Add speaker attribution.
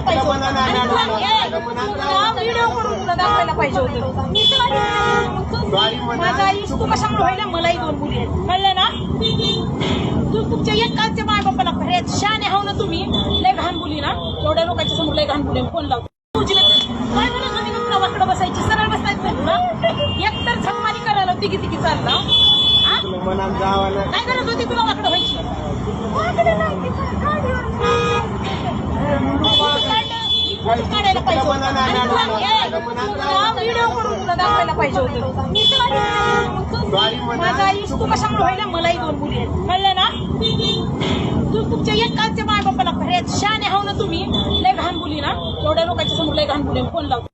Speaker 1: पाहिजे होतं. व्हिडिओ करून तुला दाखवायला पाहिजे होतं. माझा आईस तू कशामुळे व्हायला, मलाही 2 मुली आहेत, कळलं ना. तू तुमच्या एकाच्या माय बापाला खऱ्यात शाने हाव ना तुम्ही. लय घाण बोली ना, एवढ्या लोकांच्या समोर लय घाण बोली. फोन लावतो काय म्हणत होती ना, तुला वाकडं बसायची, सरळ बसायचं नाही तुला. एकतर संगमानी करायला तिघी चालला. काय करत होती तुला वाकडं व्हायची. काढायला पाहिजे होतं. व्हिडिओ करून तुला दाखवायला पाहिजे होतं. माझा आईस तू कशामुळे व्हायला, मलाही 2 मुली आहेत, कळलं ना. तू तुमच्या एकाच्या माय बापाला खऱ्यात शाने हाव ना तुम्ही. लय घाण बोली ना, एवढ्या लोकांच्या समोर लय घाण बोली. फोन लावतो.